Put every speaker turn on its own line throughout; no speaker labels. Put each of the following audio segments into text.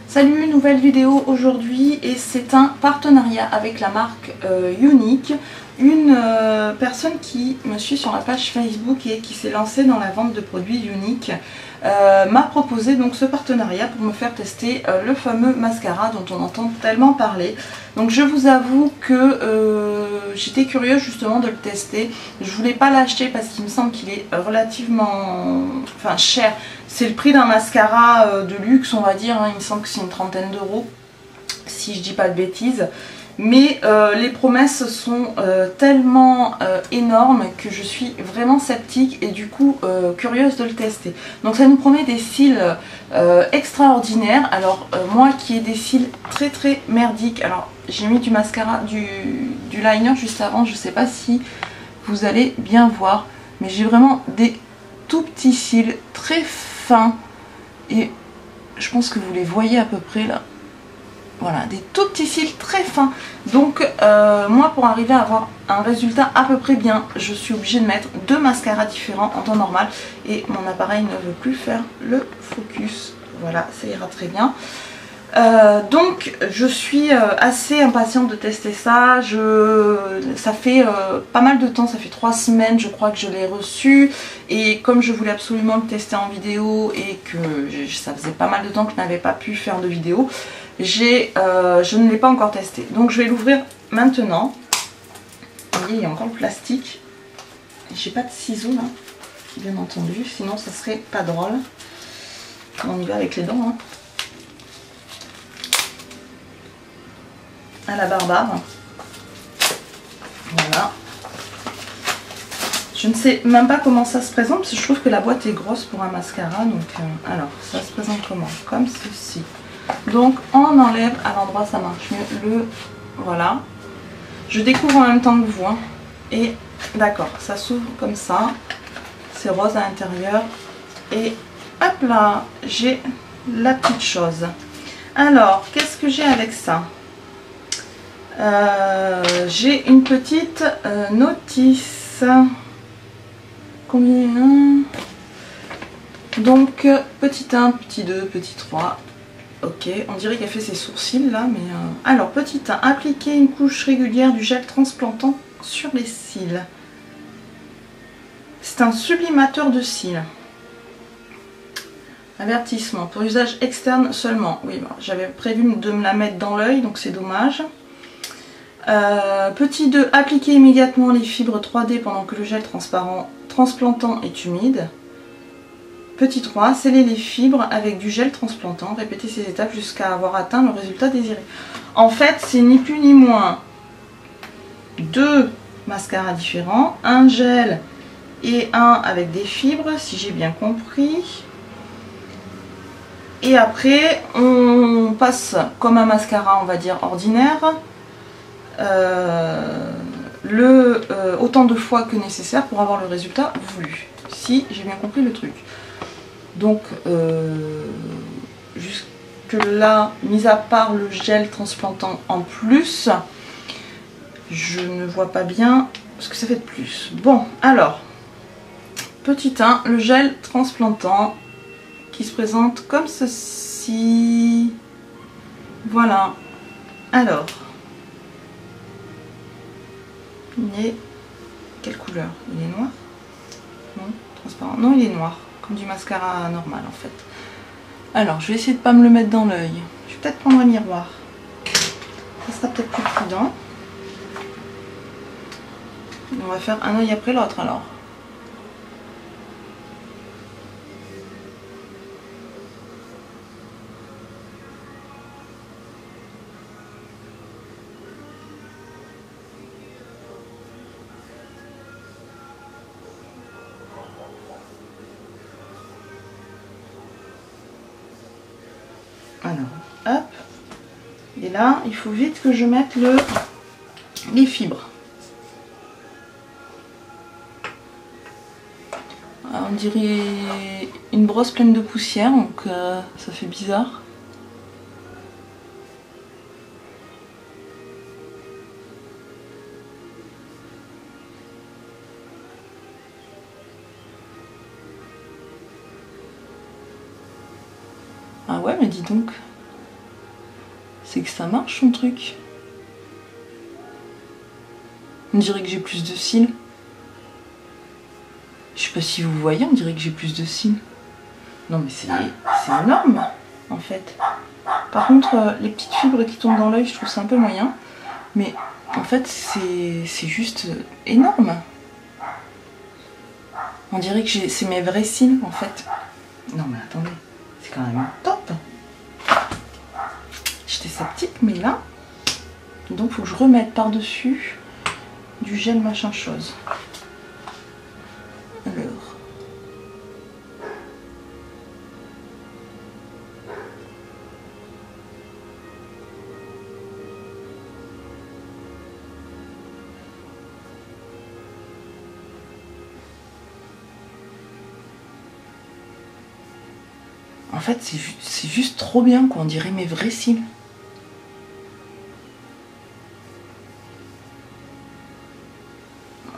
Salut, nouvelle vidéo aujourd'hui et c'est un partenariat avec la marque Younique. Une personne qui me suit sur la page Facebook et qui s'est lancée dans la vente de produits Younique m'a proposé donc ce partenariat pour me faire tester le fameux mascara dont on entend tellement parler. Donc je vous avoue que j'étais curieuse justement de le tester. Je voulais pas l'acheter parce qu'il me semble qu'il est relativement cher. C'est le prix d'un mascara de luxe, on va dire, hein. Il me semble que c'est une trentaine d'euros, si je dis pas de bêtises. Mais les promesses sont tellement énormes que je suis vraiment sceptique et du coup curieuse de le tester. Donc ça nous promet des cils extraordinaires. Alors moi qui ai des cils très très merdiques, alors j'ai mis du mascara, du liner juste avant, je sais pas si vous allez bien voir, mais j'ai vraiment des tout petits cils très fins et je pense que vous les voyez à peu près là. Voilà, des tout petits cils très fins. Donc moi pour arriver à avoir un résultat à peu près bien, je suis obligée de mettre deux mascaras différents en temps normal. Et mon appareil ne veut plus faire le focus. Voilà, ça ira très bien. Donc je suis assez impatiente de tester ça. Ça fait pas mal de temps, ça fait 3 semaines je crois que je l'ai reçu. Et comme je voulais absolument le tester en vidéo et que ça faisait pas mal de temps que je n'avais pas pu faire de vidéo, je ne l'ai pas encore testé. Donc je vais l'ouvrir maintenant. Vous voyez, il y a encore le plastique. J'ai pas de ciseaux là, bien entendu, sinon ça serait pas drôle. On y va avec les dents, hein. À la barbare. Voilà. Je ne sais même pas comment ça se présente parce que je trouve que la boîte est grosse pour un mascara. Donc, alors, ça se présente comment? Comme ceci. Donc, on enlève à l'endroit, ça marche mieux. Voilà. Je découvre en même temps que vous. Hein. Et d'accord, ça s'ouvre comme ça. C'est rose à l'intérieur. Et hop là, j'ai la petite chose. Alors, qu'est-ce que j'ai avec ça? J'ai une petite notice. Combien? Donc petit 1, petit 2, petit 3. Ok, on dirait qu'elle fait ses sourcils là, mais alors petit 1, appliquer une couche régulière du gel transplantant sur les cils. C'est un sublimateur de cils. Avertissement, pour usage externe seulement. Oui, bon, j'avais prévu de me la mettre dans l'œil, donc c'est dommage. Petit 2, appliquer immédiatement les fibres 3D pendant que le gel transplantant est humide. Petit 3, sceller les fibres avec du gel transplantant. Répétez ces étapes jusqu'à avoir atteint le résultat désiré. En fait, c'est ni plus ni moins deux mascaras différents, un gel et un avec des fibres, si j'ai bien compris. Et après, on passe comme un mascara, on va dire, ordinaire. Autant de fois que nécessaire pour avoir le résultat voulu, si j'ai bien compris le truc. Donc jusque là, mis à part le gel transplantant en plus, je ne vois pas bien ce que ça fait de plus. Bon, alors petit 1, le gel transplantant qui se présente comme ceci. Voilà. Alors il est quelle couleur? Il est noir? Non, transparent. Non, il est noir, comme du mascara normal en fait. Alors, je vais essayer de pas me le mettre dans l'œil. Je vais peut-être prendre un miroir. Ça sera peut-être plus prudent. On va faire un œil après l'autre alors. Alors, hop. Et là, il faut vite que je mette les fibres. Alors, on dirait une brosse pleine de poussière, donc ça fait bizarre. Ah ouais, mais dis donc. c'est que ça marche son truc. On dirait que j'ai plus de cils. Je sais pas si vous voyez, on dirait que j'ai plus de cils. Non mais c'est énorme en fait. Par contre, les petites fibres qui tombent dans l'œil, je trouve ça un peu moyen. Mais en fait, c'est juste énorme. On dirait que c'est mes vrais cils en fait. Non mais attendez, c'est quand même top. J'étais sceptique, mais là, donc faut que je remette par-dessus du gel machin chose. Alors. En fait, c'est juste trop bien, quoi. On dirait mes vrais cils.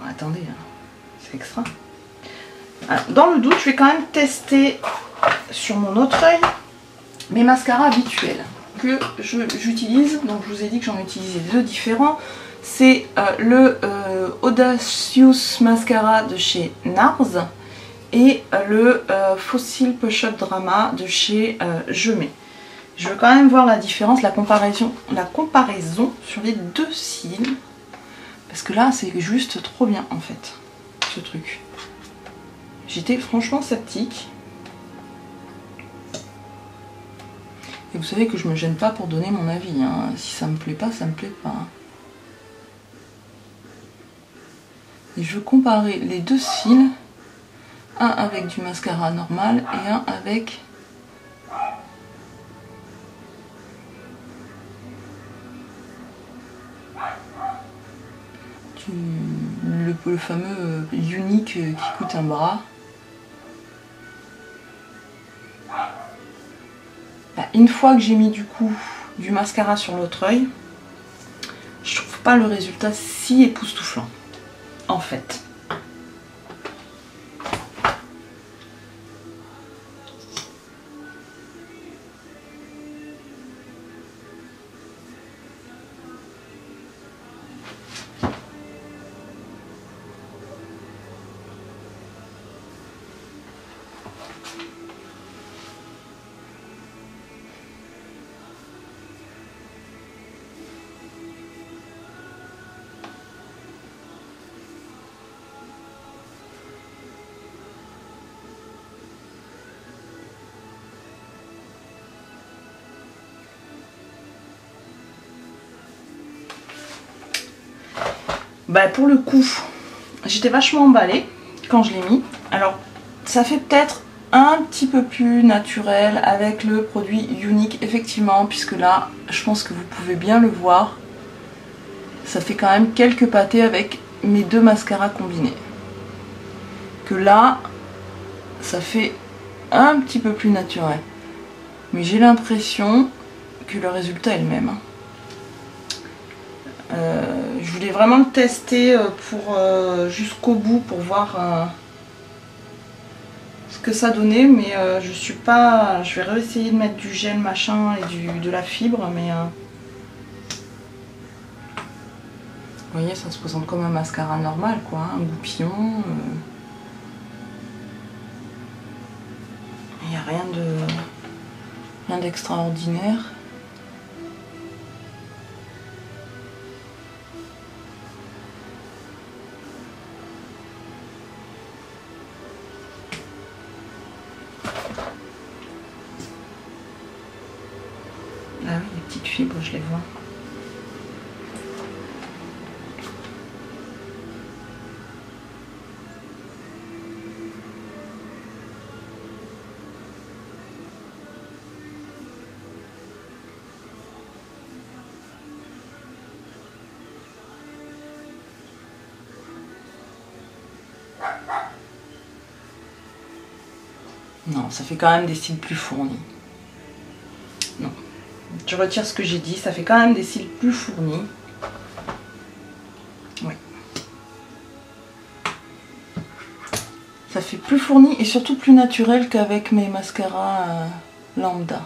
Attendez, c'est extra. Dans le doute, je vais quand même tester sur mon autre œil mes mascaras habituels que j'utilise. Donc, je vous ai dit que j'en utilisais deux différents. C'est le Audacious Mascara de chez NARS et le Fossil Push-Up Drama de chez Je Mets. Je veux quand même voir la différence, la comparaison sur les deux cils. Parce que là, c'est juste trop bien en fait, ce truc. J'étais franchement sceptique. Et vous savez que je me gêne pas pour donner mon avis. Hein. Si ça me plaît pas, ça me plaît pas. Et je veux comparer les deux cils. Un avec du mascara normal et un avec le fameux Unique qui coûte un bras. Une fois que j'ai mis du coup du mascara sur l'autre œil, je trouve pas le résultat si époustouflant en fait. Bah pour le coup, j'étais vachement emballée quand je l'ai mis. Alors ça fait peut-être un petit peu plus naturel avec le produit Unique effectivement, puisque là je pense que vous pouvez bien le voir. Ça fait quand même quelques pâtés avec mes deux mascaras combinés. Que là, ça fait un petit peu plus naturel. Mais j'ai l'impression que le résultat est le même. Je voulais vraiment le tester pour jusqu'au bout pour voir ce que ça donnait, mais je suis pas. Je vais réessayer de mettre du gel machin et de la fibre, mais vous voyez, ça se présente comme un mascara normal, quoi, hein, un goupillon. Il n'y a rien d'extraordinaire. Ah oui, les petites fibres, je les vois. Non, ça fait quand même des cils plus fournis. Non. Je retire ce que j'ai dit, ça fait quand même des cils plus fournis. Oui. Ça fait plus fourni et surtout plus naturel qu'avec mes mascaras lambda.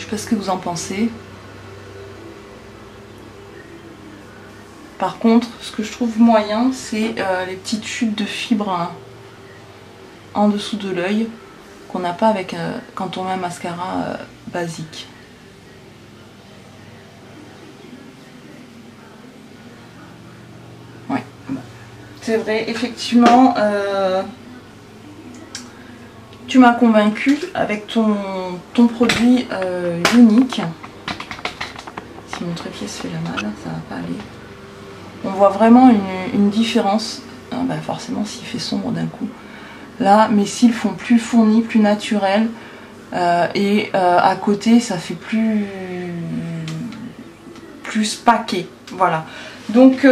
sais pas ce que vous en pensez. Par contre, ce que je trouve moyen, c'est les petites chutes de fibres hein, en dessous de l'œil qu'on n'a pas avec quand on met un mascara basique. Ouais, bon. C'est vrai, effectivement, tu m'as convaincu avec ton produit unique. Si mon trépied se fait la malle, ça va pas aller. On voit vraiment une différence. Ah bah forcément, s'il fait sombre d'un coup. Là, mes cils font plus fournis, plus naturels. Et à côté, ça fait plus paquet. Voilà. Donc,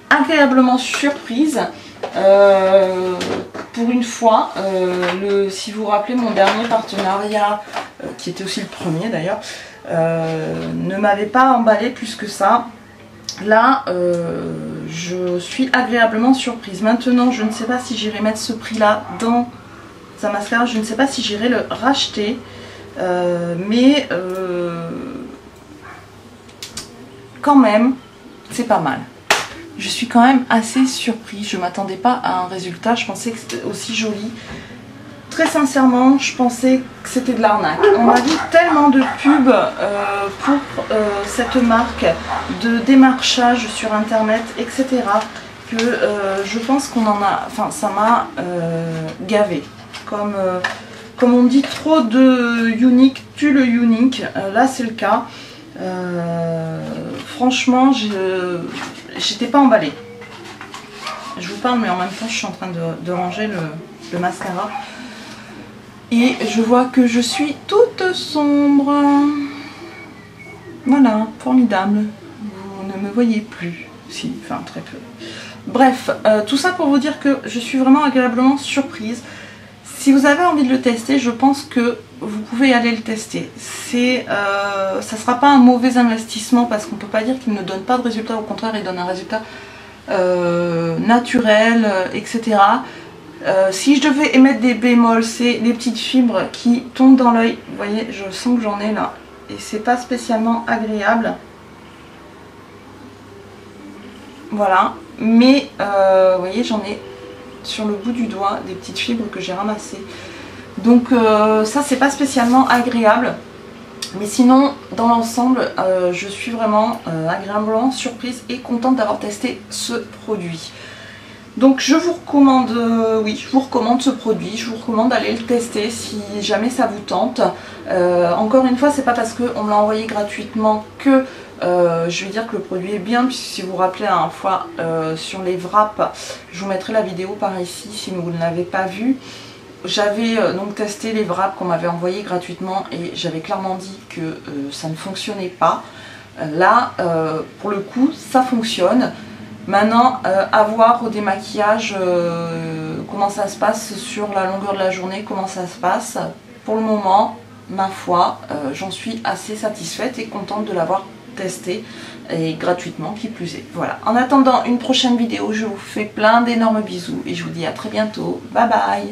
agréablement surprise. Pour une fois, si vous vous rappelez, mon dernier partenariat, qui était aussi le premier d'ailleurs, ne m'avait pas emballé plus que ça. Là, je suis agréablement surprise. Maintenant, je ne sais pas si j'irai mettre ce prix-là dans un mascara. Je ne sais pas si j'irai le racheter. Mais quand même, c'est pas mal. Je suis quand même assez surprise. Je ne m'attendais pas à un résultat. Je pensais que c'était aussi joli. Très sincèrement, je pensais que c'était de l'arnaque. On a vu tellement de pubs pour cette marque, de démarchage sur internet, etc. que je pense qu'on en a... Enfin, ça m'a gavé. Comme on dit, trop de unique tue le unique. Là, c'est le cas. Franchement, j'étais pas emballée. Je vous parle, mais en même temps, je suis en train de ranger le mascara. Et je vois que je suis toute sombre. Voilà, formidable. Vous ne me voyez plus. Si, enfin très peu. Bref, tout ça pour vous dire que je suis vraiment agréablement surprise. Si vous avez envie de le tester, je pense que vous pouvez aller le tester. Ça ne sera pas un mauvais investissement parce qu'on ne peut pas dire qu'il ne donne pas de résultat. Au contraire, il donne un résultat naturel, etc. Si je devais émettre des bémols, c'est les petites fibres qui tombent dans l'œil. Vous voyez, je sens que j'en ai là. Et c'est pas spécialement agréable. Voilà. Mais, vous voyez, j'en ai sur le bout du doigt des petites fibres que j'ai ramassées. Donc, ça, c'est pas spécialement agréable. Mais sinon, dans l'ensemble, je suis vraiment agréablement surprise et contente d'avoir testé ce produit. Donc je vous recommande, oui, je vous recommande ce produit, je vous recommande d'aller le tester si jamais ça vous tente. Encore une fois, c'est pas parce qu'on me l'a envoyé gratuitement que je vais dire que le produit est bien, puisque si vous vous rappelez la dernière fois sur les wraps, je vous mettrai la vidéo par ici si vous ne l'avez pas vue. J'avais donc testé les wraps qu'on m'avait envoyés gratuitement et j'avais clairement dit que ça ne fonctionnait pas. Là, pour le coup, ça fonctionne. Maintenant, à voir au démaquillage comment ça se passe sur la longueur de la journée, comment ça se passe. Pour le moment, ma foi, j'en suis assez satisfaite et contente de l'avoir testé et gratuitement qui plus est. Voilà. En attendant une prochaine vidéo, je vous fais plein d'énormes bisous et je vous dis à très bientôt. Bye bye!